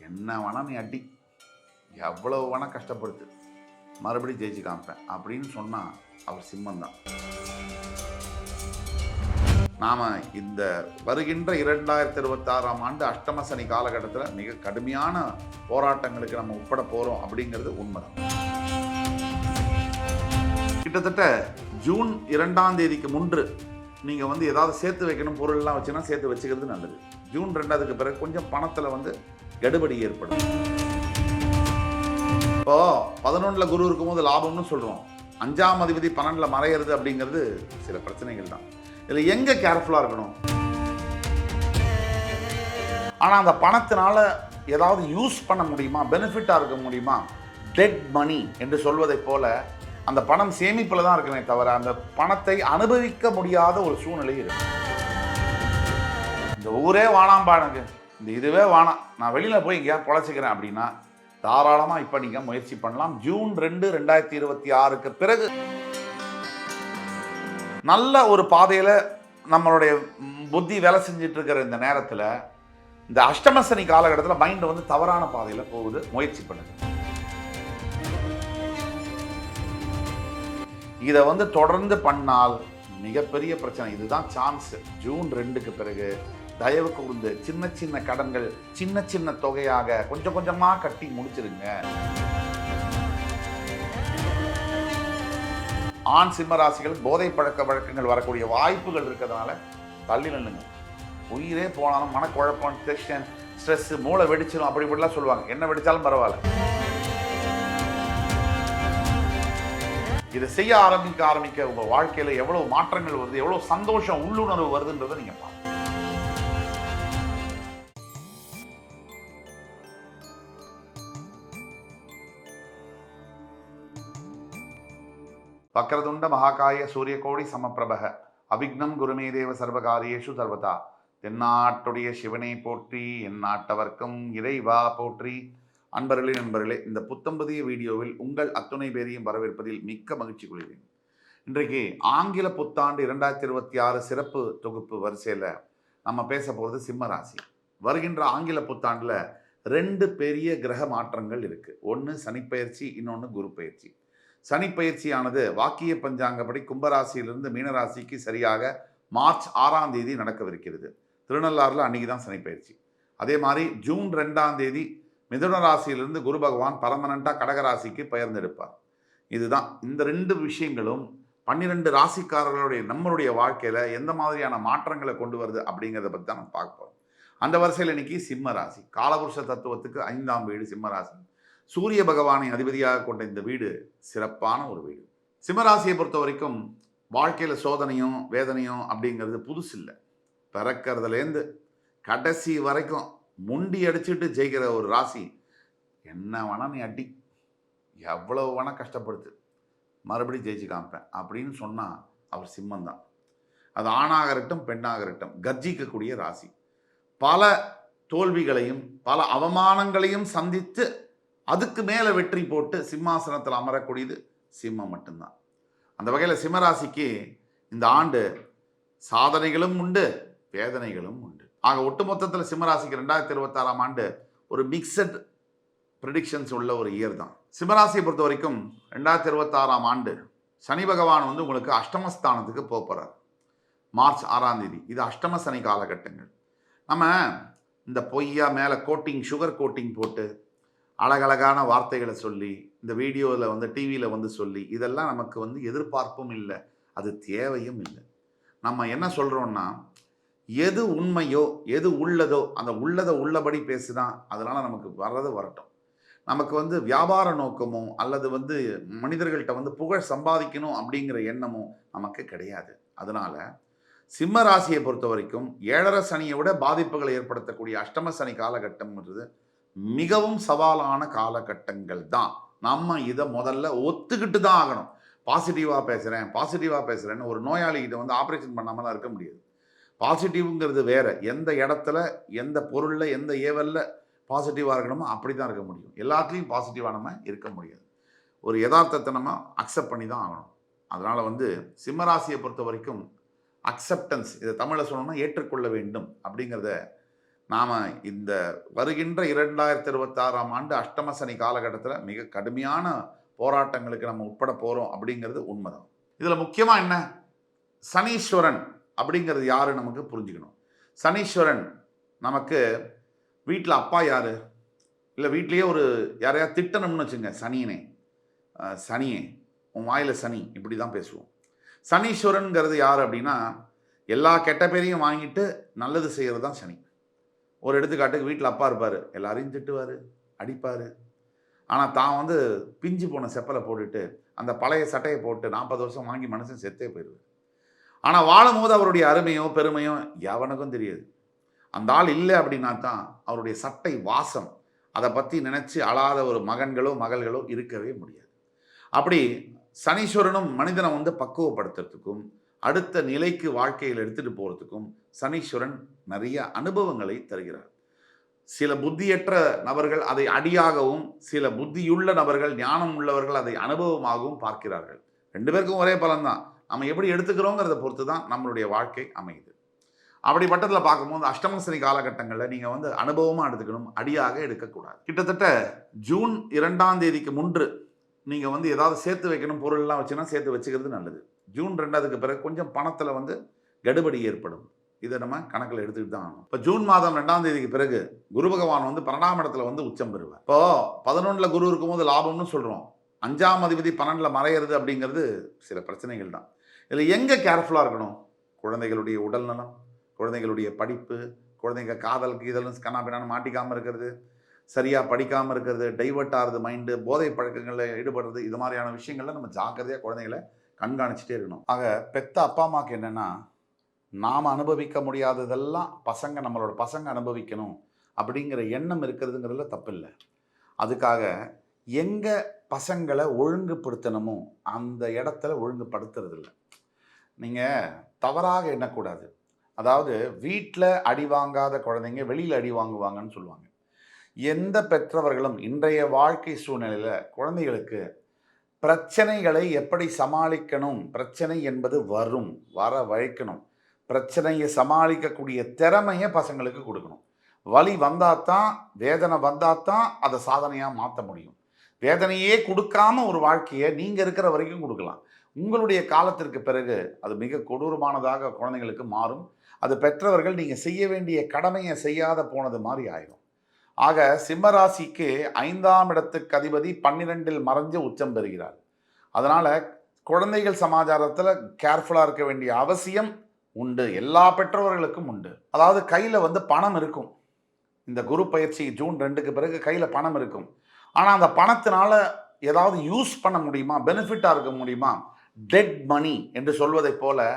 என்ன வேணா நீ அடி, எவ்வளவு வேணா கஷ்டப்படுத்து, மறுபடியும் ஜெயிச்சு காமிப்பேன் அப்படின்னு சொன்னால் அவர் சிம்மம் தான். நாம் இந்த வருகின்ற 2026ஆம் ஆண்டு அஷ்டம சனி காலகட்டத்தில் மிக கடுமையான போராட்டங்களுக்கு நம்ம உட்பட போகிறோம் அப்படிங்கிறது உண்மைதான். கிட்டத்தட்ட ஜூன் 2ஆம் தேதிக்கு முன்று நீங்கள் வந்து ஏதாவது சேர்த்து வைக்கணும், பொருள்லாம் வச்சுன்னா சேர்த்து வச்சுக்கிறது நல்லது. ஜூன் 2க்கு பிறகு கொஞ்சம் பணத்தில் வந்து கெடுபடி ஏற்படும். இப்போ 11ல் குரு இருக்கும்போது லாபம்னு சொல்கிறோம், 5ஆம் அதிபதி 12ல் மறையிறது அப்படிங்கிறது சில பிரச்சனைகள் தான். இதில் எங்கே கேர்ஃபுல்லாக இருக்கணும்? ஆனால் அந்த பணத்தினால ஏதாவது யூஸ் பண்ண முடியுமா, பெனிஃபிட்டாக இருக்க முடியுமா? டெட் மணி என்று சொல்வதை போல அந்த பணம் சேமிப்பில் தான் இருக்குமே தவிர அந்த பணத்தை அனுபவிக்க முடியாத ஒரு சூழ்நிலை இருக்கு. இந்த ஊரே வானாம்பா, எனக்கு இந்த இதுவே வானாம், நான் வெளியில் போய் எங்கேயா பொழைச்சிக்கிறேன் அப்படின்னா தாராளமாக இப்போ நீங்கள் முயற்சி பண்ணலாம். ஜூன் 2, 2026க்கு பிறகு நல்ல ஒரு பாதையில் நம்மளுடைய புத்தி வேலை செஞ்சுட்டு இருக்கிற இந்த நேரத்தில், இந்த அஷ்டமசனி காலகட்டத்தில் மைண்ட் வந்து தவறான பாதையில் போகுது. முயற்சி பண்ணுங்க. இதை வந்து தொடர்ந்து பண்ணால் மிகப்பெரிய பிரச்சனை. இதுதான் சான்ஸ். ஜூன் 2க்கு பிறகு தயவு கூர்ந்து சின்ன சின்ன கடன்கள் சின்ன சின்ன தொகையாக கொஞ்சம் கொஞ்சமாக கட்டி முடிச்சிருங்க. ஆண் சிம்ம ராசிகள் போதை பழக்க வழக்கங்கள் வரக்கூடிய வாய்ப்புகள் இருக்கிறதுனால தள்ளி நில்லுங்க. உயிரே போனாலும் மனக்குழப்பம், டென்ஷன், ஸ்ட்ரெஸ், மூளை வெடிச்சிடும் அப்படி இப்படிலாம் சொல்லுவாங்க. என்ன வெடிச்சாலும் பரவாயில்ல. இதை செய்ய ஆரம்பிக்க உங்க வாழ்க்கையில எவ்வளவு மாற்றங்கள் வருது, எவ்வளவு சந்தோஷம், உள்ளுணர்வு வருதுன்றதை நீங்க பாருங்க. வக்ரதுண்ட மகாகாய சூரியகோடி சமப்பிரபக அபிக்னம் குருமே தேவ சர்வகாரியேஷு சர்வதா. தென்னாட்டுடைய சிவனை போற்றி, என் நாட்டவர்க்கும் இறைவா போற்றி. நண்பர்களே, இந்த புத்தம்பதிய வீடியோவில் உங்கள் அத்துணை பேரையும் வரவேற்பதில் மிக்க மகிழ்ச்சி கொள்கிறேன். இன்றைக்கு ஆங்கில புத்தாண்டு 2026 சிறப்பு தொகுப்பு வரிசையில் நம்ம பேச போகிறது சிம்ம ராசி. வருகின்ற ஆங்கில புத்தாண்டில் 2 பெரிய கிரக மாற்றங்கள் இருக்குது. ஒன்று சனிப்பெயர்ச்சி, இன்னொன்று குரு பயிற்சி. சனிப்பெயர்ச்சியானது வாக்கிய பஞ்சாங்கப்படி கும்பராசியிலிருந்து மீனராசிக்கு சரியாக மார்ச் 6ஆம் தேதி நடக்கவிருக்கிறது. திருநள்ளாறில் அன்றைக்கி தான் சனிப்பெயர்ச்சி. அதே மாதிரி ஜூன் 2ஆம் தேதி மிதுன ராசியிலிருந்து குரு பகவான் பர்மனண்டாக கடகராசிக்கு பெயர்ந்தெடுப்பார். இதுதான் இந்த 2 விஷயங்களும் 12 ராசிக்காரர்களுடைய நம்மளுடைய வாழ்க்கையில் எந்த மாதிரியான மாற்றங்களை கொண்டு வருது அப்படிங்கிறத பற்றி தான் நம்ம பார்க்க போகிறோம். அந்த வரிசையில் இன்னைக்கு சிம்ம ராசி, காலபுருஷ தத்துவத்துக்கு 5ஆம் வீடு சிம்ம ராசி. சூரிய பகவானை அதிபதியாக கொண்ட இந்த வீடு சிறப்பான ஒரு வீடு. சிம்மராசியை பொறுத்த வரைக்கும் வாழ்க்கையில் சோதனையும் வேதனையும் அப்படிங்கிறது புதுசு இல்லை. பிறக்கிறதுலேருந்து கடைசி வரைக்கும் முண்டி அடிச்சுட்டு ஜெயிக்கிற ஒரு ராசி. என்ன வேணா நீ அடி, எவ்வளவு வேணா கஷ்டப்படுத்து, மறுபடியும் ஜெயிச்சு காமிப்பேன் அப்படின்னு சொன்னால் அவர் சிம்மம் தான். அது ஆணாக இருக்கட்டும் பெண்ணாக இருக்கட்டும் கர்ஜிக்கக்கூடிய ராசி. பல தோல்விகளையும் பல அவமானங்களையும் சந்தித்து அதுக்கு மேலே வெற்றி போட்டு சிம்மாசனத்தில் அமரக்கூடியது சிம்மம் மட்டும்தான். அந்த வகையில் சிம்மராசிக்கு இந்த ஆண்டு சாதனைகளும் உண்டு, வேதனைகளும் உண்டு. ஆக ஒட்டுமொத்தத்தில் சிம்மராசிக்கு 2026ஆம் ஆண்டு ஒரு மிக்சட் ப்ரிடிக்ஷன்ஸ் உள்ள ஒரு இயர் தான். சிம்மராசியை பொறுத்த வரைக்கும் 2026ஆம் ஆண்டு சனி பகவான் வந்து உங்களுக்கு அஷ்டமஸ்தானத்துக்கு போகிறார். மார்ச் 6ஆம் தேதி. இது அஷ்டம சனி காலகட்டங்கள். நம்ம இந்த பொய்யா மேலே கோட்டிங், சுகர் கோட்டிங் போட்டு அழகழகான வார்த்தைகளை சொல்லி இந்த வீடியோவில் வந்து டிவியில் வந்து சொல்லி இதெல்லாம் நமக்கு வந்து எதிர்பார்ப்பும் இல்லை, அது தேவையும் இல்லை. நம்ம என்ன சொல்கிறோன்னா, எது உண்மையோ எது உள்ளதோ அந்த உள்ளதை உள்ளபடி பேசுதான். அதனால் நமக்கு வர்றது வரட்டும். நமக்கு வந்து வியாபார நோக்கமோ அல்லது வந்து மனிதர்கள்ட்ட வந்து புகழ் சம்பாதிக்கணும் அப்படிங்கிற எண்ணமோ நமக்கு கிடையாது. அதனால் சிம்ம ராசியை பொறுத்த வரைக்கும் 7.5 சனியை விட பாதிப்புகளை ஏற்படுத்தக்கூடிய அஷ்டம சனி காலகட்டம்ன்றது மிகவும் சவாலான காலகட்டங்கள் தான். நம்ம இதை முதல்ல ஒத்துக்கிட்டு தான் ஆகணும். பாசிட்டிவாக பேசுகிறேன்னு ஒரு நோயாளிகிட்ட வந்து ஆப்ரேஷன் பண்ணாமலாம் இருக்க முடியாது. பாசிட்டிவ்ங்கிறது வேறு. எந்த இடத்துல எந்த பொருளில் எந்த ஏவலில் பாசிட்டிவாக இருக்கணுமோ அப்படி தான் இருக்க முடியும். எல்லாத்துலேயும் பாசிட்டிவாக நம்ம இருக்க முடியாது. ஒரு யதார்த்தத்தை நம்ம அக்செப்ட் பண்ணி தான் ஆகணும். அதனால் வந்து சிம்மராசியை பொறுத்த வரைக்கும் அக்செப்டன்ஸ், இதை தமிழில் சொல்லணும்னா ஏற்றுக்கொள்ள வேண்டும் அப்படிங்கிறத நாம் இந்த வருகின்ற 2026ஆம் ஆண்டு அஷ்டம சனி காலகட்டத்தில் மிக கடுமையான போராட்டங்களுக்கு நம்ம உட்பட போகிறோம் அப்படிங்கிறது உண்மைதான். இதில் முக்கியமாக என்ன, சனீஸ்வரன் அப்படிங்கிறது யாரு நமக்கு புரிஞ்சுக்கணும். சனீஸ்வரன் நமக்கு வீட்டில் அப்பா யாரு, இல்லை வீட்லேயே ஒரு யாரையா திட்டணும்னு வச்சுங்க, சனியே உன் வாயில் சனி, இப்படி தான் பேசுவோம். சனீஸ்வரன்கிறது யார் அப்படின்னா, எல்லா கெட்ட பேரையும் வாங்கிட்டு நல்லது செய்கிறது தான் சனி. ஒரு எடுத்துக்காட்டுக்கு வீட்டில் அப்பா இருப்பார், எல்லாரையும் திட்டுவார், அடிப்பார். ஆனால் தான் பிஞ்சு போன செப்பலை போட்டுட்டு அந்த பழைய சட்டையை போட்டு 40 வருஷம் வாங்கி மனுஷன் செத்தே போயிடுவார். ஆனால் வாழும் போது அவருடைய அருமையோ பெருமையோ எவனுக்கும் தெரியாது. அந்த ஆள் இல்லை அப்படின்னா தான் அவருடைய சட்டை வாசம், அதை பற்றி நினச்சி அழாத ஒரு மகன்களோ மகள்களோ இருக்கவே முடியாது. அப்படி சனீஸ்வரனும் மனிதனை பக்குவப்படுத்துறதுக்கும் அடுத்த நிலைக்கு வாழ்க்கையில் எடுத்துகிட்டு போகிறதுக்கும் சனீஸ்வரன் நிறைய அனுபவங்களை தருகிறார். சில புத்தியற்ற நபர்கள் அதை அடியாகவும், சில புத்தியுள்ள நபர்கள், ஞானம் உள்ளவர்கள் அதை அனுபவமாகவும் பார்க்கிறார்கள். 2 பேருக்கும் ஒரே பலன்தான். நம்ம எப்படி எடுத்துக்கிறோங்கிறத பொறுத்து தான் நம்மளுடைய வாழ்க்கை அமையுது. அப்படிப்பட்டதில் பார்க்கும்போது அஷ்டம சனி காலகட்டங்களில் நீங்கள் அனுபவமாக எடுத்துக்கணும், அடியாக எடுக்கக்கூடாது. கிட்டத்தட்ட ஜூன் 2ஆம் தேதிக்கு முன்று நீங்கள் ஏதாவது சேர்த்து வைக்கணும், பொருள்லாம் வச்சுன்னா சேர்த்து வச்சுக்கிறது நல்லது. ஜூன் 2க்கு பிறகு கொஞ்சம் பணத்தில் கடுபடி ஏற்படும். இதை நம்ம கணக்கில் எடுத்துக்கிட்டு தான் ஆகணும். இப்போ ஜூன் மாதம் 2ஆம் தேதிக்கு பிறகு குரு பகவான் 12ஆம் இடத்துல உச்சம் பெறுவார். இப்போ 11ல் குரு இருக்கும்போது லாபம்னு சொல்கிறோம். 5ஆம் அதிபதி 12ல் மறையிறது அப்படிங்கிறது சில பிரச்சனைகள் தான். இதில் எங்கே கேர்ஃபுல்லாக இருக்கணும், குழந்தைகளுடைய உடல் நலம், குழந்தைகளுடைய படிப்பு, குழந்தைங்க காதல் கீதல்னு கண்ணாபின்னான்னு மாட்டிக்காமல் இருக்கிறது, சரியாக படிக்காமல் இருக்கிறது, டைவர்ட் ஆகிறது மைண்டு, போதை பழக்கங்களில் ஈடுபடுறது, இது மாதிரியான விஷயங்களில் நம்ம ஜாக்கிரதையாக குழந்தைகளை கண்காணிச்சுட்டே இருக்கணும். ஆக பெத்த அப்பா அம்மாவுக்கு என்னென்னா, நாம் அனுபவிக்க முடியாததெல்லாம் நம்மளோட பசங்க அனுபவிக்கணும் அப்படிங்கிற எண்ணம் இருக்கிறதுங்கிறதுல தப்பில்லை. அதுக்காக எங்கே பசங்களை ஒழுங்குபடுத்தணுமோ அந்த இடத்துல ஒழுங்குபடுத்துறது இல்லை. நீங்கள் தவறாக எண்ணக்கூடாது. அதாவது வீட்டில் அடி வாங்காத குழந்தைங்க வெளியில் அடி வாங்குவாங்கன்னு சொல்லுவாங்க. எந்த பெற்றவர்களும் இன்றைய வாழ்க்கை சூழ்நிலையில் குழந்தைகளுக்கு பிரச்சனைகளை எப்படி சமாளிக்கணும், பிரச்சனை என்பது வர வைக்கணும், பிரச்சனையை சமாளிக்கக்கூடிய திறமையை பசங்களுக்கு கொடுக்கணும். வலி வந்தாதான், வேதனை வந்தாதான் அதை சாதனையாக மாற்ற முடியும். வேதனையே கொடுக்காம ஒரு வாழ்க்கையை நீங்கள் இருக்கிற வரைக்கும் கொடுக்கலாம். உங்களுடைய காலத்திற்கு பிறகு அது மிக கொடூரமானதாக குழந்தைங்களுக்கு மாறும். அது பெற்றவர்கள் நீங்கள் செய்ய வேண்டிய கடமையை செய்யாத போனது மாதிரி ஆயிடும். ஆக சிம்மராசிக்கு 5ஆம் இடத்துக்கு அதிபதி 12ல் மறைஞ்சு உச்சம் பெறுகிறார். அதனால் குழந்தைகள் சமாச்சாரத்தில் கேர்ஃபுல்லாக இருக்க வேண்டிய அவசியம் உண்டு. எல்லா பெற்றவர்களுக்கும் உண்டு. அதாவது கையில் பணம் இருக்கும். இந்த குரு பயிற்சி ஜூன் 2க்கு பிறகு கையில் பணம் இருக்கும். ஆனால் அந்த பணத்தினால ஏதாவது யூஸ் பண்ண முடியுமா, பெனிஃபிட்டாக இருக்க முடியுமா? டெட் மணி என்று சொல்வதை போல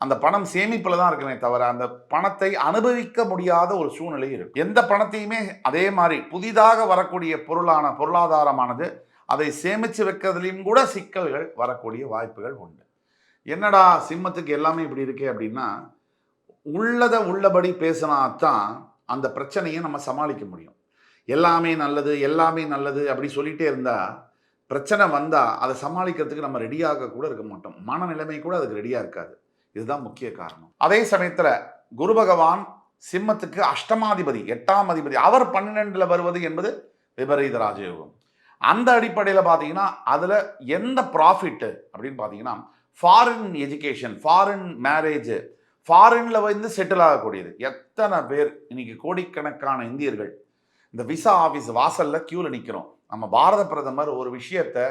அந்த பணம் சேமிப்பில் தான் இருக்குமே தவிர அந்த பணத்தை அனுபவிக்க முடியாத ஒரு சூழ்நிலை இருக்கும். எந்த பணத்தையுமே அதே மாதிரி புதிதாக வரக்கூடிய பொருளாதாரமானது அதை சேமித்து வைக்கிறதுலையும் கூட சிக்கல்கள் வரக்கூடிய வாய்ப்புகள் உண்டு. என்னடா சிம்மத்துக்கு எல்லாமே இப்படி இருக்கே அப்படின்னா, உள்ளதை உள்ளபடி பேசினா தான் அந்த பிரச்சனையை நம்ம சமாளிக்க முடியும். எல்லாமே நல்லது அப்படி சொல்லிகிட்டே இருந்தால் பிரச்சனை வந்தால் அதை சமாளிக்கிறதுக்கு நம்ம ரெடியாக கூட இருக்க மாட்டோம். மனநிலைமை கூட அதுக்கு ரெடியாக இருக்காது. இதுதான் முக்கிய காரணம். அதே சமயத்தில் குரு பகவான் சிம்மத்துக்கு அஷ்டமாதிபதி, 8ஆம் அதிபதி, அவர் 12ல் வருவது என்பது விபரீத ராஜயோகம். அந்த அடிப்படையில் பார்த்தீங்கன்னா அதில் எந்த ப்ராஃபிட்டு அப்படின்னு பார்த்தீங்கன்னா, ஃபாரின் எஜுகேஷன், ஃபாரின் மேரேஜ், ஃபாரினில் செட்டில் ஆகக்கூடியது. எத்தனை பேர் இன்னைக்கு கோடிக்கணக்கான இந்தியர்கள் இந்த விசா ஆஃபீஸ் வாசலில் க்யூவில் நிற்கிறோம். நம்ம பாரத பிரதமர் ஒரு விஷயத்தை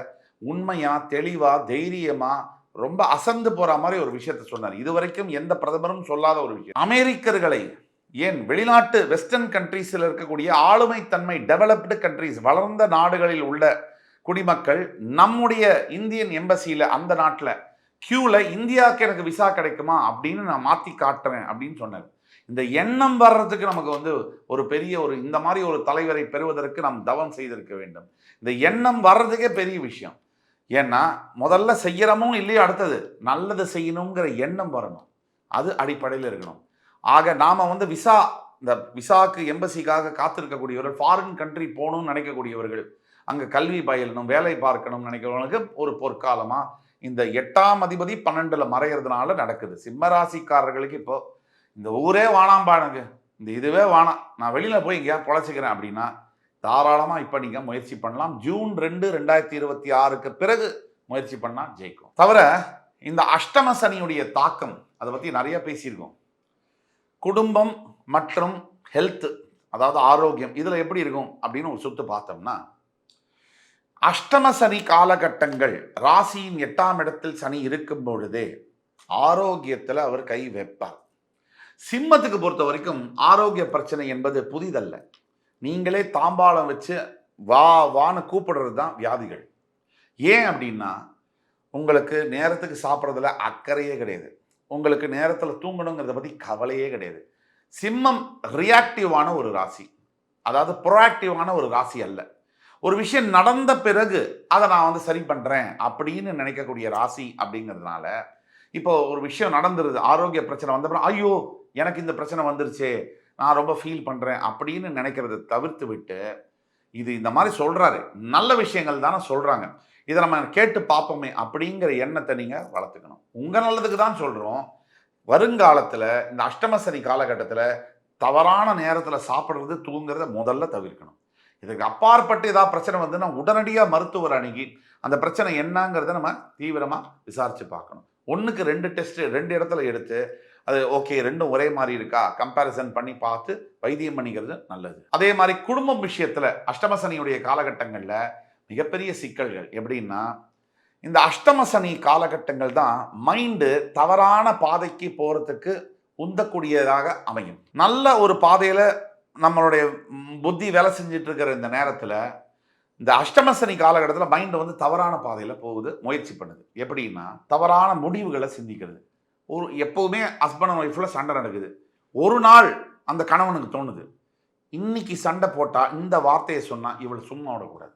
உண்மையாக, தெளிவாக, தைரியமாக, ரொம்ப அசந்து போகிற மாதிரி ஒரு விஷயத்தை சொன்னார். இதுவரைக்கும் எந்த பிரதமரும் சொல்லாத ஒரு விஷயம். அமெரிக்கர்களை, ஏன் வெளிநாட்டு வெஸ்டர்ன் கண்ட்ரீஸில் இருக்கக்கூடிய ஆளுமை தன்மை டெவலப்டு கண்ட்ரீஸ், வளர்ந்த நாடுகளில் உள்ள குடிமக்கள் நம்முடைய இந்தியன் எம்பசியில் அந்த நாட்டில் கியூவில் இந்தியாவுக்கு எனக்கு விசா கிடைக்குமா அப்படின்னு நான் மாற்றி காட்டுறேன் அப்படின்னு சொன்னார். இந்த எண்ணம் வர்றதுக்கு நமக்கு ஒரு பெரிய இந்த மாதிரி ஒரு தலைவரை பெறுவதற்கு நாம் தவம் செய்திருக்க வேண்டும். இந்த எண்ணம் வர்றதுக்கே பெரிய விஷயம். ஏன்னா முதல்ல செய்யறமோ இல்லையோ அடுத்தது நல்லது செய்யணுங்கிற எண்ணம் வரணும். அது அடிப்படையில் இருக்கணும். ஆக நாம் இந்த விசாக்கு எம்பசிக்காக காத்திருக்கக்கூடியவர்கள், ஃபாரின் கண்ட்ரி போகணும்னு நினைக்கக்கூடியவர்கள், அங்கே கல்வி பயிலணும், வேலை பார்க்கணும்னு நினைக்கிறவங்களுக்கு ஒரு பொற்காலமாக இந்த 8ஆம் அதிபதி 12ல் மறைகிறதுனால நடக்குது. சிம்மராசிக்காரர்களுக்கு இப்போ இந்த ஊரே வானாம்பானுங்க, இதுவே வேணாம், நான் வெளியில் போய் எங்கேயா பொழைச்சிக்கிறேன் அப்படின்னா தாராளமாக இப்போ நீங்கள் முயற்சி பண்ணலாம். ஜூன் 2, 2026க்கு பிறகு முயற்சி பண்ணால் ஜெயிக்கும். தவிர இந்த அஷ்டம சனியுடைய தாக்கம் அதை பற்றி நிறைய பேசியிருக்கோம். குடும்பம் மற்றும் ஹெல்த், அதாவது ஆரோக்கியம், இதில் எப்படி இருக்கும் அப்படின்னு ஒரு சுத்து பார்த்தோம்னா, அஷ்டம சனி காலகட்டங்கள் ராசியின் 8ஆம் இடத்தில் சனி இருக்கும் பொழுதே ஆரோக்கியத்தில் அவர் கை வைப்பார். சிம்மத்துக்கு பொறுத்த வரைக்கும் ஆரோக்கிய பிரச்சனை என்பது புதிதல்ல. நீங்களே தாம்பாளம் வச்சு வா வான்னு கூப்பிடுறது தான் வியாதிகள். ஏன் அப்படின்னா, உங்களுக்கு நேரத்துக்கு சாப்பிட்றதுல அக்கறையே கிடையாது, உங்களுக்கு நேரத்தில் தூங்கணுங்கிறத பற்றி கவலையே கிடையாது. சிம்மம் ரியாக்டிவான ஒரு ராசி, அதாவது ப்ரோஆக்டிவான ஒரு ராசி அல்ல. ஒரு விஷயம் நடந்த பிறகு அதை நான் வந்து சரி பண்ணுறேன் அப்படின்னு நினைக்கக்கூடிய ராசி. அப்படிங்கிறதுனால இப்போ ஒரு விஷயம் நடந்துருது, ஆரோக்கிய பிரச்சனை வந்தப்பறம் ஐயோ எனக்கு இந்த பிரச்சனை வந்துருச்சே, நான் ரொம்ப ஃபீல் பண்ணுறேன் அப்படின்னு நினைக்கிறத தவிர்த்து விட்டு, இது இந்த மாதிரி சொல்கிறாரு, நல்ல விஷயங்கள் தானே சொல்கிறாங்க, இதை நம்ம கேட்டு பார்ப்போமே அப்படிங்கிற எண்ணத்தை நீங்கள் வளர்த்துக்கணும். உங்கள் நல்லதுக்கு தான் சொல்கிறோம். வருங்காலத்தில் இந்த அஷ்டம சனி காலகட்டத்தில் தவறான நேரத்தில் சாப்பிட்றது தூங்குறத முதல்ல தவிர்க்கணும். இதுக்கு அப்பாற்பட்டு ஏதாவது பிரச்சனை வந்துன்னா உடனடியாக மருத்துவர் அணுகி அந்த பிரச்சனை என்னங்கிறத நம்ம தீவிரமாக விசாரித்து பார்க்கணும். 1க்கு 2 டெஸ்ட் 2 இடத்துல எடுத்து அது ஓகே ரெண்டும் ஒரே மாதிரி இருக்கா கம்பேரிசன் பண்ணி பார்த்து வைத்தியம் பண்ணிக்கிறது நல்லது. அதே மாதிரி குடும்பம் விஷயத்தில் அஷ்டம சனியுடைய காலகட்டங்களில் மிகப்பெரிய சிக்கல்கள் எப்படின்னா, இந்த அஷ்டம சனி காலகட்டங்கள் தான் மைண்டு தவறான பாதைக்கு போகிறதுக்கு உந்தக்கூடியதாக அமையும். நல்ல ஒரு பாதையில் நம்மளுடைய புத்தி வேலை செஞ்சுட்டு இருக்கிற இந்த நேரத்தில் இந்த அஷ்டம சனி காலகட்டத்தில் மைண்டு வந்து தவறான பாதையில் போகுது, முயற்சி பண்ணுது. எப்படின்னா, தவறான முடிவுகளை சிந்திக்கிறது. எப்போவுமே ஹஸ்பண்ட் அண்ட் ஒய்ஃபில் சண்டை நடக்குது. ஒரு நாள் அந்த கணவனுக்கு தோணுது, இன்னைக்கு சண்டை போட்டால் இந்த வார்த்தையை சொன்னால் இவளை சும்மா விடக்கூடாது,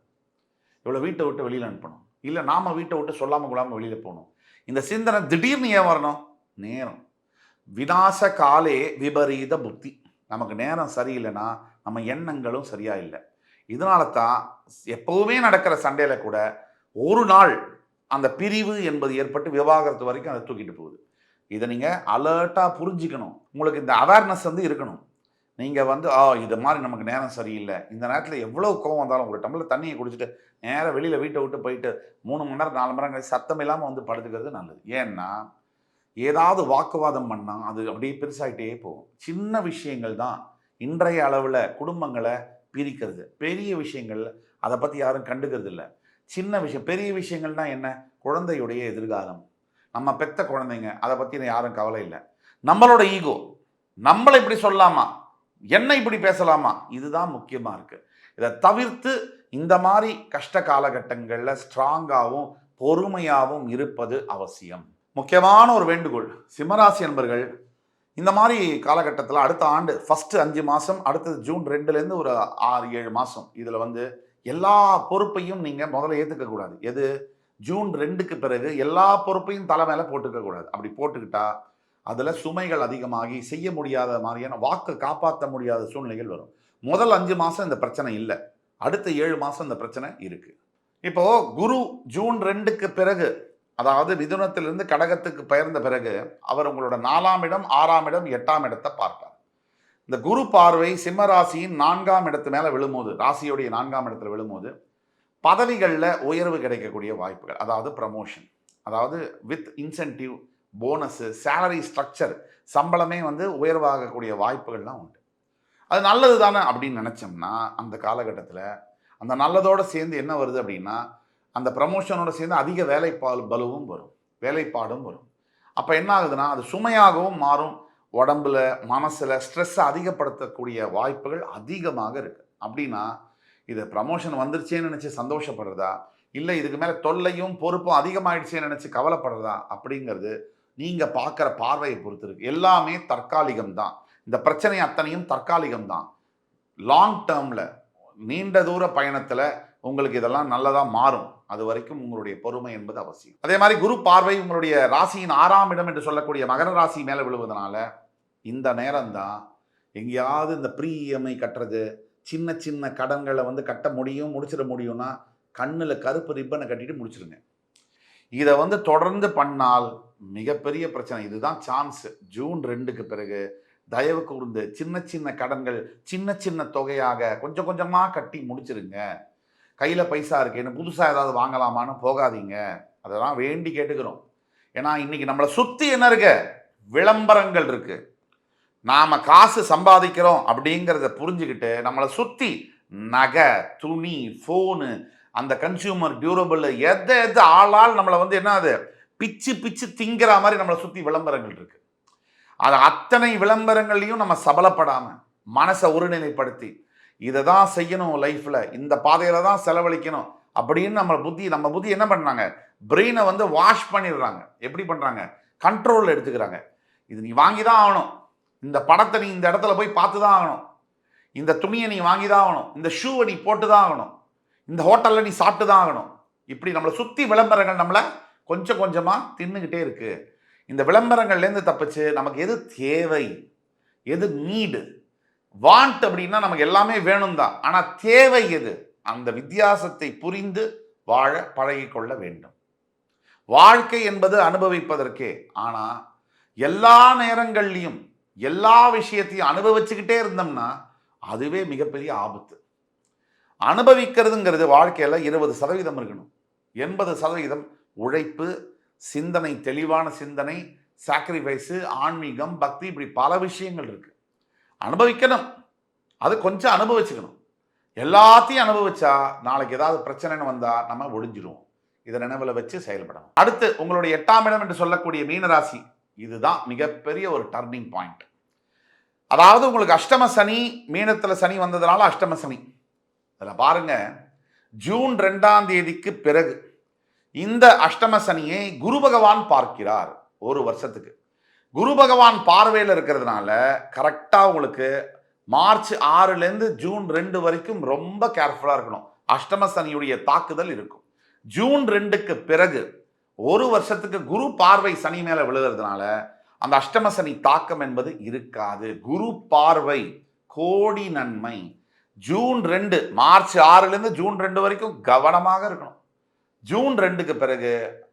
இவளை வீட்டை விட்டு வெளியில் அனுப்பணும், இல்லை நாம் வீட்டை விட்டு சொல்லாமல் கொள்ளாமல் வெளியில் போகணும். இந்த சிந்தனை திடீர்னு ஏன் வரணும்? நேரம். விநாச காலே விபரீத புத்தி. நமக்கு நேரம் சரியில்லைன்னா நம்ம எண்ணங்களும் சரியா இல்லை. இதனால தான் எப்போவுமே நடக்கிற சண்டையில் கூட ஒரு நாள் அந்த பிரிவு என்பது ஏற்பட்டு விவாகரத்து வரைக்கும் அதை தூக்கிட்டு போகுது. இதை நீங்கள் அலர்ட்டாக புரிஞ்சுக்கணும். உங்களுக்கு இந்த அவேர்னஸ் வந்து இருக்கணும். நீங்கள் வந்து இது மாதிரி நமக்கு நேரம் சரியில்லை, இந்த நேரத்தில் எவ்வளோ கோவம் வந்தாலும் ஒரு டம்ளர் தண்ணியை குடிச்சிட்டு நேராக வெளியில் வீட்டை விட்டு போயிட்டு 3 மணி நேரம் 4 மணி நேரம் கழிச்சு சத்தம் இல்லாமல் வந்து படுத்துக்கிறது நல்லது. ஏன்னா ஏதாவது வாக்குவாதம் பண்ணால் அது அப்படியே பெருசாகிட்டே போகும். சின்ன விஷயங்கள் தான் இன்றைய அளவில் குடும்பங்களை பிரிக்கிறது. பெரிய விஷயங்கள் அதை பற்றி யாரும் கண்டுக்கிறது இல்லை. சின்ன விஷயம், பெரிய விஷயங்கள்னா என்ன? குழந்தையுடைய எதிர்காலம், நம்ம பெத்த குழந்தைங்க, அதை பற்றி யாரும் கவலை இல்லை. நம்மளோட ஈகோ, நம்மளை இப்படி சொல்லலாமா, என்ன இப்படி பேசலாமா, இதுதான் முக்கியமாக இருக்குது. இதை தவிர்த்து இந்த மாதிரி கஷ்ட காலகட்டங்களில் ஸ்ட்ராங்காகவும் பொறுமையாகவும் இருப்பது அவசியம். முக்கியமான ஒரு வேண்டுகோள், சிம்மராசி என்பர்கள் இந்த மாதிரி காலகட்டத்தில் அடுத்த ஆண்டு ஃபஸ்ட்டு 5 மாதம், அடுத்தது ஜூன் 2லேருந்து ஒரு 6-7 மாதம், இதில் வந்து எல்லா பொறுப்பையும் நீங்கள் முதல்ல ஏற்றுக்கக்கூடாது. எது? ஜூன் 2க்கு பிறகு எல்லா பொறுப்பையும் தலை மேலே போட்டுக்கக்கூடாது. அப்படி போட்டுக்கிட்டா அதில் சுமைகள் அதிகமாகி செய்ய முடியாத மாதிரியான வாக்கு காப்பாற்ற முடியாத சூழ்நிலைகள் வரும். முதல் 5 மாதம் இந்த பிரச்சனை இல்லை, அடுத்த 7 மாதம் இந்த பிரச்சனை இருக்குது. இப்போது குரு ஜூன் 2க்கு பிறகு, அதாவது மிதுனத்திலிருந்து கடகத்துக்கு பெயர்ந்த பிறகு அவர் உங்களோட 4ஆம் இடம், 6ஆம் இடம், 8ஆம் இடத்தை பார்ப்பார். இந்த குரு பார்வை சிம்ம ராசியின் 4ஆம் இடத்து மேலே விழும்போது, ராசியுடைய 4ஆம் இடத்துல விழும்போது பதவிகளில் உயர்வு கிடைக்கக்கூடிய வாய்ப்புகள், அதாவது ப்ரமோஷன், அதாவது with incentive, bonus, salary structure, சம்பளமே வந்து உயர்வாகக்கூடிய வாய்ப்புகள்லாம் உண்டு. அது நல்லது தானே அப்படின்னு நினச்சோம்னா, அந்த காலகட்டத்தில் அந்த நல்லதோடு சேர்ந்து என்ன வருது அப்படின்னா, அந்த ப்ரமோஷனோட சேர்ந்து அதிக பலுவும் வரும், வேலைப்பாடும் வரும். அப்போ என்ன ஆகுதுன்னா, அது சுமையாகவும் மாறும். உடம்புல மனசில் ஸ்ட்ரெஸ்ஸை அதிகப்படுத்தக்கூடிய வாய்ப்புகள் அதிகமாக இருக்குது. அப்படின்னா இது ப்ரமோஷன் வந்துருச்சேன்னு நினச்சி சந்தோஷப்படுறதா, இல்லை இதுக்கு மேலே தொல்லையும் பொறுப்பும் அதிகமாகிடுச்சேன்னு நினச்சி கவலைப்படுறதா அப்படிங்கிறது நீங்கள் பார்க்குற பார்வையை பொறுத்து இருக்குது. எல்லாமே தற்காலிகம் தான். இந்த பிரச்சனை அத்தனையும் தற்காலிகம் தான். லாங் டேர்மில், நீண்ட தூர பயணத்தில் உங்களுக்கு இதெல்லாம் நல்லதாக மாறும். அது வரைக்கும் உங்களுடைய பொறுமை என்பது அவசியம். அதே மாதிரி குரு பார்வை உங்களுடைய ராசியின் 6ஆம் இடம் என்று சொல்லக்கூடிய மகர ராசி மேலே விழுவதனால இந்த நேரம்தான் எங்கேயாவது இந்த ப்ரீஎம்ஐ கட்டுறது, சின்ன சின்ன கடன்களை வந்து கட்ட முடியும், முடிச்சிட முடியும்னா கண்ணில் கருப்பு ரிப்பனை கட்டிட்டு முடிச்சிருங்க. இதை வந்து தொடர்ந்து பண்ணால் மிகப்பெரிய பிரச்சனை. இதுதான் சான்ஸ். ஜூன் 2க்கு பிறகு தயவு கூர்ந்து சின்ன சின்ன கடன்கள் சின்ன சின்ன தொகையாக கொஞ்சம் கொஞ்சமாக கட்டி முடிச்சிருங்க. கையில் பைசா இருக்கேன்னு புதுசாக ஏதாவது வாங்கலாமான்னு போகாதீங்க. அதெல்லாம் வேண்டி கேட்டுக்கிறோம். ஏன்னா இன்னைக்கு நம்மளை சுற்றி என்ன இருக்கு? விளம்பரங்கள் இருக்கு. நாம காசு சம்பாதிக்கிறோம் அப்படிங்கிறத புரிஞ்சுக்கிட்டு நம்மளை சுற்றி நகை, துணி, ஃபோனு, அந்த கன்சியூமர் டியூரபிள் எதை ஆளால் நம்மளை வந்து என்ன அது பிச்சு பிச்சு திங்கிற மாதிரி நம்மளை சுற்றி விளம்பரங்கள் இருக்கு. அது அத்தனை விளம்பரங்கள்லையும் நம்ம சபலப்படாம மனசை ஒருநிலைப்படுத்தி இதை தான் செய்யணும் லைஃப்ல, இந்த பாதையில தான் செலவழிக்கணும் அப்படின்னு நம்ம புத்தி என்ன பண்ணாங்க? பிரெயினை வந்து வாஷ் பண்ணிடுறாங்க. எப்படி பண்றாங்க? கண்ட்ரோல் எடுத்துக்கிறாங்க. இது நீ வாங்கி தான் ஆகணும், இந்த படத்தை நீ இந்த இடத்துல போய் பார்த்து தான் ஆகணும், இந்த துணியை நீ வாங்கி தான் ஆகணும், இந்த ஷூவை நீ போட்டு தான் ஆகணும், இந்த ஹோட்டல்ல நீ சாப்பிட்டு தான் ஆகணும். இப்படி நம்மளை சுத்தி விளம்பரங்கள் நம்மளை கொஞ்சம் கொஞ்சமா தின்னுகிட்டே இருக்கு. இந்த விளம்பரங்கள்லேருந்து தப்பிச்சு நமக்கு எது தேவை, எது நீடு, வாண்ட் அப்படின்னா நமக்கு எல்லாமே வேணும் தான், ஆனால் தேவை எது, அந்த வித்தியாசத்தை புரிந்து வாழ பழகிக்கொள்ள வேண்டும். வாழ்க்கை என்பது அனுபவிப்பதற்கே. ஆனால் எல்லா நேரங்கள்லையும் எல்லா விஷயத்தையும் அனுபவிச்சுக்கிட்டே இருந்தோம்னா அதுவே மிகப்பெரிய ஆபத்து. அனுபவிக்கிறதுங்கிறது வாழ்க்கையில் 20% இருக்கணும். 80% உழைப்பு, சிந்தனை, தெளிவான சிந்தனை, சாக்ரிஃபைஸு, ஆன்மீகம், பக்தி, இப்படி பல விஷயங்கள் இருக்கு. அனுபவிக்கணும், அது கொஞ்சம் அனுபவிச்சுக்கணும். எல்லாத்தையும் அனுபவிச்சா நாளைக்கு ஏதாவது பிரச்சனைன்னு வந்தா நம்ம ஒழிஞ்சிடுவோம். இதை நினைவில் வச்சு செயல்படணும். அடுத்து உங்களுடைய 8ஆம் இடம் என்று சொல்லக்கூடிய மீனராசி, இதுதான் மிகப்பெரிய ஒரு டர்னிங் பாயிண்ட். அதாவது உங்களுக்கு அஷ்டம சனி, மீனத்துல சனி வந்ததுனால அஷ்டம சனி. அதில் பாருங்க, ஜூன் 2ஆம் தேதிக்கு பிறகு இந்த அஷ்டம சனியை குரு பகவான் பார்க்கிறார். ஒரு வருஷத்துக்கு குரு பகவான் பார்வையில் இருக்கிறதுனால கரெக்டாக உங்களுக்கு மார்ச் 6லேருந்து ஜூன் 2 வரைக்கும் ரொம்ப கேர்ஃபுல்லாக இருக்கணும். அஷ்டம சனியுடைய தாக்குதல் இருக்கும். ஜூன் 2க்கு பிறகு ஒரு வருஷத்துக்கு குரு பார்வை சனி மேலே விழுகிறதுனால அந்த அஷ்டம சனி தாக்கம் என்பது இருக்காது. குரு பார்வை கோடி நன்மை. ஜூன் 2, மார்ச் 6லேருந்து ஜூன் 2 வரைக்கும் கவனமாக இருக்கணும். ஜூன் 2க்கு பிறகு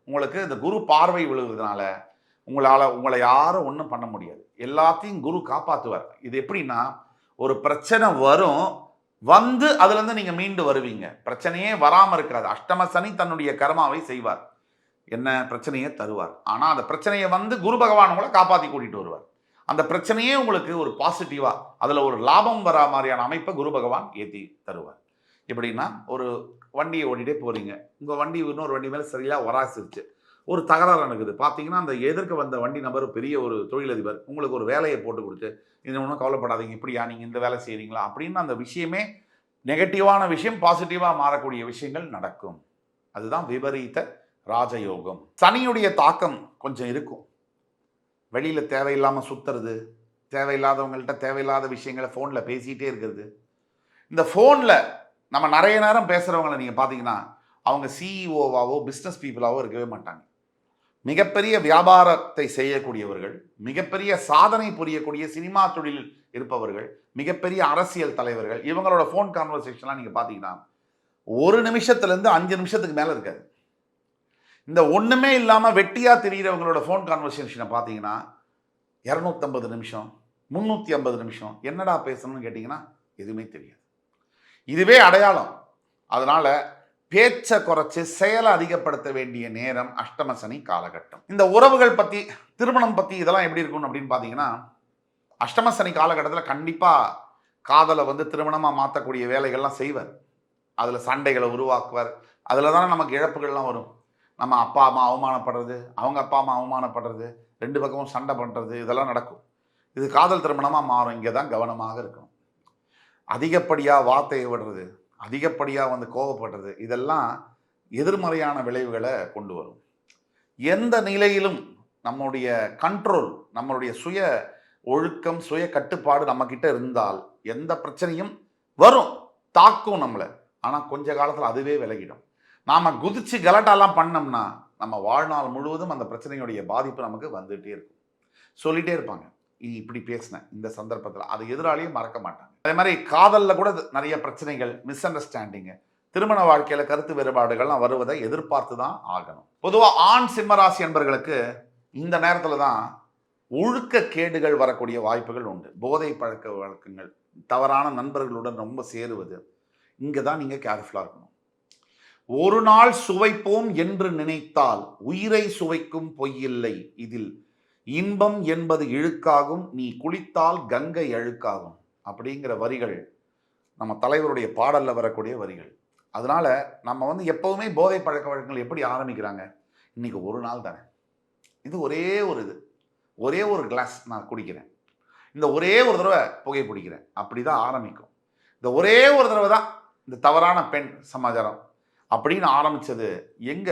உங்களுக்கு இந்த குரு பார்வை விழுகிறதுனால உங்களை யாரும் ஒன்றும் பண்ண முடியாது. எல்லாத்தையும் குரு காப்பாற்றுவார். இது எப்படின்னா, ஒரு பிரச்சனை வரும், வந்து அதுலேருந்து நீங்கள் மீண்டு வருவீங்க. பிரச்சனையே வராமல் இருக்காது. அஷ்டம சனி தன்னுடைய கர்மாவை செய்வார், என்ன பிரச்சனையை தருவார். ஆனால் அந்த பிரச்சனையை வந்து குரு பகவான் உங்களை காப்பாற்றி கூட்டிகிட்டு வருவார். அந்த பிரச்சனையே உங்களுக்கு ஒரு பாசிட்டிவாக, அதில் ஒரு லாபம் வரா மாதிரியான அமைப்பை குரு பகவான் ஏற்றி தருவார். எப்படின்னா, ஒரு வண்டியை ஓட்டிகிட்டே போகிறீங்க, உங்கள் வண்டி இன்னொரு வண்டி மேலே சரியாக வராசிருச்சு, ஒரு தகராறு நடக்குது. பார்த்தீங்கன்னா அந்த எதிர்க்க வந்த வண்டி நபர் பெரிய ஒரு தொழிலதிபர், உங்களுக்கு ஒரு வேலையை போட்டு கொடுத்து, இது ஒன்றும் கவலைப்படாதீங்க, இப்படியா நீங்கள் இந்த வேலை செய்கிறீங்களா அப்படின்னு அந்த விஷயமே நெகட்டிவான விஷயம் பாசிட்டிவாக மாறக்கூடிய விஷயங்கள் நடக்கும். அதுதான் விபரீத ராஜயோகம். சனியுடைய தாக்கம் கொஞ்சம் இருக்கும். வெளியில் தேவையில்லாமல் சுற்றுறது, தேவையில்லாதவங்கள்ட்ட தேவையில்லாத விஷயங்களை ஃபோனில் பேசிகிட்டே இருக்கிறது. இந்த ஃபோனில் நம்ம நிறைய நேரம் பேசுகிறவங்களை நீங்கள் பார்த்தீங்கன்னா அவங்க சிஇஓவாவோ பிஸ்னஸ் பீப்புளாவோ இருக்கவே மாட்டாங்க. மிகப்பெரிய வியாபாரத்தை செய்யக்கூடியவர்கள், மிகப்பெரிய சாதனை புரியக்கூடிய சினிமா தொழிலில் இருப்பவர்கள், மிகப்பெரிய அரசியல் தலைவர்கள், இவங்களோட ஃபோன் கான்வர்சேஷன்லாம் நீங்கள் பார்த்தீங்கன்னா 1 நிமிஷத்துலேருந்து 5 நிமிஷத்துக்கு மேலே இருக்காது. இந்த ஒன்றுமே இல்லாமல் வெட்டியாக தெரிகிறவங்களோட ஃபோன் கான்வர்சேஷனை பார்த்தீங்கன்னா 250 நிமிஷம், 350 நிமிஷம். என்னடா பேசணும்னு கேட்டிங்கன்னா எதுவுமே தெரியாது. இதுவே அடையாளம். அதனால் பேச்சை குறைச்சி செயலை அதிகப்படுத்த வேண்டிய நேரம் அஷ்டம சனி காலகட்டம். இந்த உறவுகள் பற்றி, திருமணம் பற்றி இதெல்லாம் எப்படி இருக்கும் அப்படின்னு பார்த்தீங்கன்னா, அஷ்டம சனி காலகட்டத்தில் கண்டிப்பாக காதலை வந்து திருமணமாக மாற்றக்கூடிய வேலைகள்லாம் செய்வார். அதில் சண்டைகளை உருவாக்குவார். அதில் தானே நமக்கு இழப்புகள்லாம் வரும். நம்ம அப்பா அம்மா அவமானப்படுறது, அவங்க அப்பா அம்மா அவமானப்படுறது, 2 பக்கமும் சண்டை பண்ணுறது, இதெல்லாம் நடக்கும். இது காதல் திருமணமாக மாறும். இங்கே தான் கவனமாக இருக்கணும். அதிகப்படியாக வார்த்தையை விடுறது, அதிகப்படியாக வந்து கோபப்படுறது, இதெல்லாம் எதிர்மறையான விளைவுகளை கொண்டு வரும். எந்த நிலையிலும் நம்முடைய கண்ட்ரோல், நம்மளுடைய சுய ஒழுக்கம், சுய கட்டுப்பாடு நம்மக்கிட்ட இருந்தால் எந்த பிரச்சனையும் வரும், தாக்கும் நம்மளை. ஆனால் கொஞ்ச காலத்தில் அதுவே விலகிடும். நாம் குதிச்சு கலாட்டாலாம் பண்ணோம்னா நம்ம வாழ்நாள் முழுவதும் அந்த பிரச்சனையுடைய பாதிப்பு நமக்கு வந்துகிட்டே இருக்கும். சொல்லிகிட்டே இருப்பாங்க, இப்படி பேசினேன் இந்த சந்தர்ப்பத்தில், அது எதிராளியும் மறக்க மாட்டாங்க. அதே மாதிரி காதலில் கூட நிறைய பிரச்சனைகள், மிஸ் அண்டர்ஸ்டாண்டிங்கு, திருமண வாழ்க்கையில் கருத்து வேறுபாடுகள்லாம் வருவதை எதிர்பார்த்து தான் ஆகணும். பொதுவாக ஆண் சிம்மராசி என்பவர்களுக்கு இந்த நேரத்தில் தான் ஒழுக்க கேடுகள் வரக்கூடிய வாய்ப்புகள் உண்டு. போதை பழக்க வழக்கங்கள், தவறான நண்பர்களுடன் ரொம்ப சேருவது, இங்கே தான் நீங்கள் கேர்ஃபுல்லாக இருக்கணும். ஒரு நாள் சுவைப்போம் என்று நினைத்தால் உயிரை சுவைக்கும் பொய்யில்லை இதில், இன்பம் என்பது இழுக்காகும், நீ குளித்தால் கங்கை அழுக்காகும் அப்படிங்கிற வரிகள் நம்ம தலைவருடைய பாடல்ல வரக்கூடிய வரிகள். அதனால நம்ம வந்து எப்பவுமே போதை பழக்க வழக்கங்கள் எப்படி ஆரம்பிக்கிறாங்க? இன்னைக்கு ஒரு நாள் தானே, இது ஒரே ஒரு கிளாஸ் நான் குடிக்கிறேன், இந்த ஒரே ஒரு தடவை புகை பிடிக்கிறேன், அப்படிதான் ஆரம்பிக்கும். இந்த ஒரே ஒரு தடவை தான் இந்த தவறான பெண் சமாச்சாரம் அப்படின்னு ஆரம்பிச்சது எங்க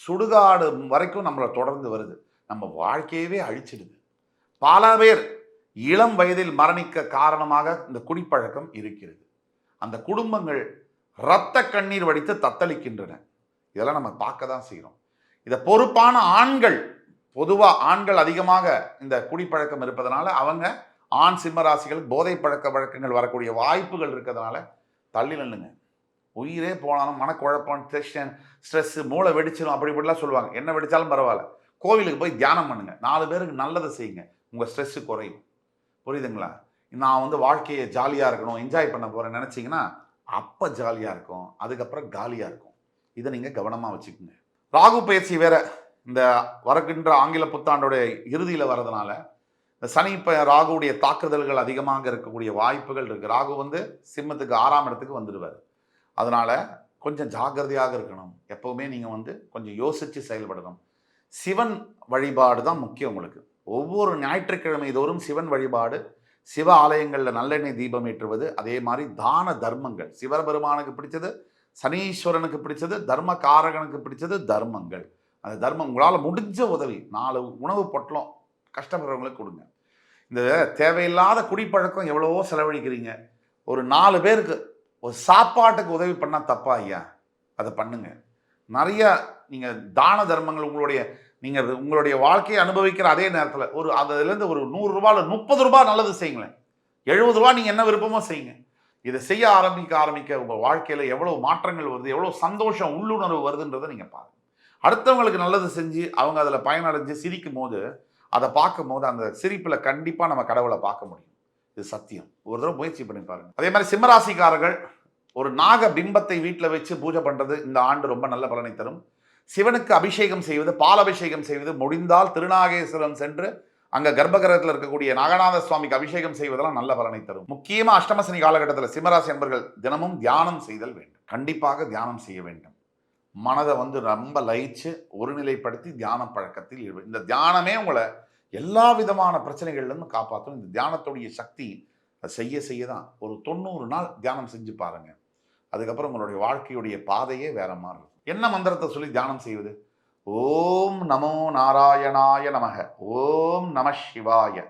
சுடுகாடு வரைக்கும் நம்மளை தொடர்ந்து வருது. நம்ம வாழ்க்கையவே அழிச்சிடுது. பல பேர் இளம் வயதில் மரணிக்க காரணமாக இந்த குடிப்பழக்கம் இருக்கிறது. அந்த குடும்பங்கள் இரத்த கண்ணீர் வடித்து தத்தளிக்கின்றன. இதெல்லாம் நம்ம பார்க்க தான் செய்கிறோம். இதை பொறுப்பான ஆண்கள், பொதுவாக ஆண்கள் அதிகமாக இந்த குடிப்பழக்கம் இருப்பதனால அவங்க ஆண் சிம்ம ராசிகள் போதை பழக்க வழக்கங்கள் வரக்கூடிய வாய்ப்புகள் இருக்கிறதுனால தள்ளி நில்லுங்க. உயிரே போனாலும் மனக்குழப்பம், டென்ஷன், ஸ்ட்ரெஸ், மூளை வெடிச்சிடும் அப்படி இப்படிலாம் சொல்லுவாங்க. என்ன வெடிச்சாலும் பரவாயில்ல, கோவிலுக்கு போய் தியானம் பண்ணுங்க, 4 பேருக்கு நல்லதை செய்யுங்க, உங்கள் ஸ்ட்ரெஸ்ஸு குறையும். புரியுதுங்களா? நான் வந்து வாழ்க்கையை ஜாலியாக இருக்கணும், என்ஜாய் பண்ண போகிறேன்னு நினச்சிங்கன்னா அப்போ ஜாலியாக இருக்கும், அதுக்கப்புறம் காலியாக இருக்கும். இதை நீங்கள் கவனமாக வச்சுக்கோங்க. ராகு பயிற்சி வேற இந்த வருகின்ற ஆங்கில புத்தாண்டோடைய இறுதியில் வர்றதுனால இந்த சனி ராகுடைய தாக்குதல்கள் அதிகமாக இருக்கக்கூடிய வாய்ப்புகள் இருக்குது. ராகு வந்து சிம்மத்துக்கு 6ஆம் இடத்துக்கு வந்துடுவார். அதனால் கொஞ்சம் ஜாக்கிரதையாக இருக்கணும். எப்போவுமே நீங்கள் வந்து கொஞ்சம் யோசித்து செயல்படணும். சிவன் வழிபாடு தான் முக்கியம் உங்களுக்கு. ஒவ்வொரு ஞாயிற்றுக்கிழமை தோறும் சிவன் வழிபாடு, சிவ ஆலயங்களில் நல்லெண்ணெய் தீபம் ஏற்றுவது, அதே மாதிரி தான தர்மங்கள், சிவபெருமானுக்கு பிடிச்சது, சனீஸ்வரனுக்கு பிடிச்சது, தர்ம காரகனுக்கு பிடிச்சது தர்மங்கள். அந்த தர்மம் உங்களால் முடிஞ்ச உதவி, 4 உணவு பொட்டலம் கஷ்டப்படுறவங்களுக்கு கொடுங்க. இந்த தேவையில்லாத குடிப்பழக்கம் எவ்வளவோ செலவழிக்கிறீங்க, ஒரு 4 பேருக்கு ஒரு சாப்பாட்டுக்கு உதவி பண்ணால் தப்பா ஐயா? அதை பண்ணுங்க. நிறைய நீங்கள் தான தர்மங்கள் உங்களுடைய வாழ்க்கையை அனுபவிக்கிற அதே நேரத்தில் அதுலேருந்து ஒரு 100 ரூபாயில் 30 ரூபாய் நல்லது செய்யுங்களேன். 70 ரூபா நீங்கள் என்ன விருப்பமோ செய்யுங்க. இதை செய்ய ஆரம்பிக்க உங்கள் வாழ்க்கையில் எவ்வளோ மாற்றங்கள் வருது, எவ்வளோ சந்தோஷம், உள்ளுணர்வு வருதுன்றதை நீங்கள் பாருங்கள். அடுத்தவங்களுக்கு நல்லது செஞ்சு அவங்க அதில் பயனடைஞ்சு சிரிக்கும் போது, அதை பார்க்கும் போது அந்த சிரிப்பில் கண்டிப்பாக நம்ம கடவுளை பார்க்க முடியும். இது சத்தியம். ஒரு தடவை முயற்சி பண்ணி பாருங்க. அதே மாதிரி சிம்மராசிக்காரர்கள் ஒரு நாக பிம்பத்தை வீட்டில் வச்சு பூஜை பண்ணுறது இந்த ஆண்டு ரொம்ப நல்ல பலனை தரும். சிவனுக்கு அபிஷேகம் செய்வது, பால் அபிஷேகம் செய்வது, முடிந்தால் திருநாகேஸ்வரம் சென்று அங்கே கர்ப்பகிரகத்தில் இருக்கக்கூடிய நாகநாத சுவாமிக்கு அபிஷேகம் செய்வதெல்லாம் நல்ல பலனை தரும். முக்கியமாக அஷ்டமசனி காலகட்டத்தில் சிம்மராசி என்பர்கள் தினமும் தியானம் செய்தல் வேண்டும். கண்டிப்பாக தியானம் செய்ய வேண்டும். மனதை வந்து ரொம்ப லயிச்சு ஒருநிலைப்படுத்தி தியான பழக்கத்தில் இந்த தியானமே உங்களை எல்லா விதமான பிரச்சனைகள்லேருந்து காப்பாற்றும். இந்த தியானத்துடைய சக்தி செய்ய தான். ஒரு 90 நாள் தியானம் செஞ்சு பாருங்க. அதுக்கப்புறம் உங்களுடைய வாழ்க்கையுடைய பாதையே வேற மாதிரி இருக்கும். என்ன மந்திரத்தை சொல்லி தியானம் செய்வது? ஓம் நமோ நாராயணாய நமக, ஓம் நம சிவாய.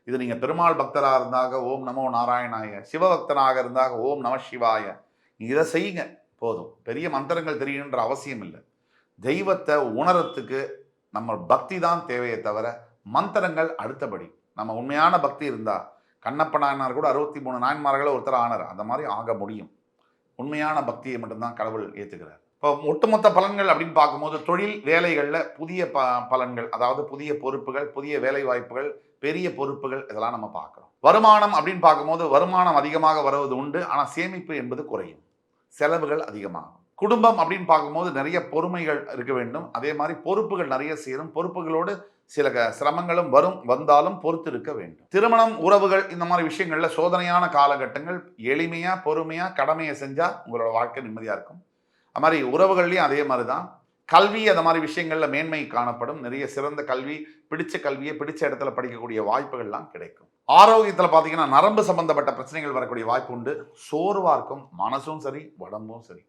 இது நீங்கள் பெருமாள் பக்தராக இருந்தாக ஓம் நமோ நாராயணாய, சிவபக்தனாக இருந்தாக ஓம் நம சிவாய. இதை செய்யுங்க போதும். பெரிய மந்திரங்கள் தெரியணுன்ற அவசியம் இல்லை. தெய்வத்தை உணரத்துக்கு நம்ம பக்தி தான் தேவையே தவிர மந்திரங்கள் அடுத்தபடி. நம்ம உண்மையான பக்தி இருந்தால் கண்ணப்ப நாயனார் கூட 63 நாயன்மார்களை ஒருத்தர் ஆனார். அந்த மாதிரி ஆக முடியும். உண்மையான பக்தியை மட்டும்தான் கடவுள் ஏற்றுக்கிறார். இப்போ ஒட்டுமொத்த பலன்கள் அப்படின்னு பார்க்கும்போது தொழில் வேலைகளில் புதிய பலன்கள், அதாவது புதிய பொறுப்புகள், புதிய வேலை வாய்ப்புகள், பெரிய பொறுப்புகள், இதெல்லாம் நம்ம பார்க்குறோம். வருமானம் அப்படின்னு பார்க்கும்போது வருமானம் அதிகமாக வருவது உண்டு, ஆனால் சேமிப்பு என்பது குறையும், செலவுகள் அதிகமாகும். குடும்பம் அப்படின்னு பார்க்கும்போது நிறைய பொறுமைகள் இருக்க வேண்டும். அதே மாதிரி பொறுப்புகள் நிறைய சேரும். பொறுப்புகளோடு சில சிரமங்களும் வந்தாலும் பொறுத்து இருக்க வேண்டும். திருமணம், உறவுகள், இந்த மாதிரி விஷயங்கள்ல சோதனையான காலகட்டங்கள். எளிமையா பொறுமையா கடமையை செஞ்சா உங்களோட வாழ்க்கை நிம்மதியா இருக்கும். அது மாதிரி உறவுகள்லையும் அதே மாதிரி தான். கல்வி, அந்த மாதிரி விஷயங்கள்ல மேன்மை காணப்படும். நிறைய சிறந்த கல்வி, பிடிச்ச கல்வியை பிடிச்ச இடத்துல படிக்கக்கூடிய வாய்ப்புகள்லாம் கிடைக்கும். ஆரோக்கியத்தில் பார்த்தீங்கன்னா நரம்பு சம்பந்தப்பட்ட பிரச்சனைகள் வரக்கூடிய வாய்ப்பு உண்டு. சோர்வா இருக்கும், மனசும் சரி உடம்பும் சரி.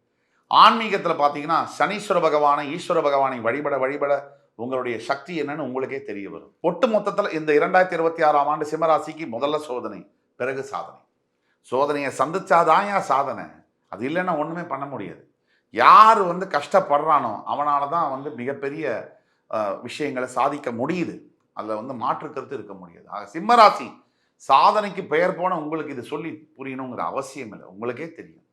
ஆன்மீகத்தில் பார்த்தீங்கன்னா சனீஸ்வர பகவானை, ஈஸ்வர பகவானை வழிபட உங்களுடைய சக்தி என்னன்னு உங்களுக்கே தெரிய வரும். ஒட்டு மொத்தத்தில் இந்த 2026ஆம் ஆண்டு சிம்மராசிக்கு முதல்ல சோதனை, பிறகு சாதனை. சோதனையை சந்திச்சாதான் சாதனை. அது இல்லைன்னா ஒன்றுமே பண்ண முடியாது. யார் வந்து கஷ்டப்படுறானோ அவனால தான் வந்து மிகப்பெரிய விஷயங்களை சாதிக்க முடியுது. அதில் வந்து மாற்று கருத்து இருக்க முடியாது. ஆக சிம்மராசி சாதனைக்கு பெயர் போன உங்களுக்கு இது சொல்லி புரியணுங்கிற அவசியம் இல்லை, உங்களுக்கே தெரியும்.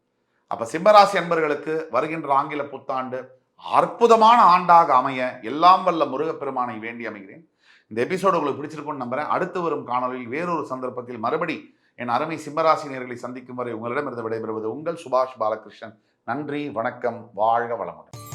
அப்போ சிம்மராசி அன்பர்களுக்கு வருகின்ற ஆங்கில புத்தாண்டு அற்புதமான ஆண்டாக அமைய எல்லாம் வல்ல முருகப்பெருமானை வேண்டி அமைகிறேன். இந்த எபிசோடு உங்களுக்கு பிடிச்சிருக்கும்னு நம்புறேன். அடுத்து வரும் காணொலியில் வேறொரு சந்தர்ப்பத்தில் மறுபடி என் அருமை சிம்மராசி நேயர்களை சந்திக்கும் வரை உங்களிடமிருந்து விடைபெறுவது உங்கள் சுபாஷ் பாலகிருஷ்ணன். நன்றி, வணக்கம், வாழ்க வளமுடன்.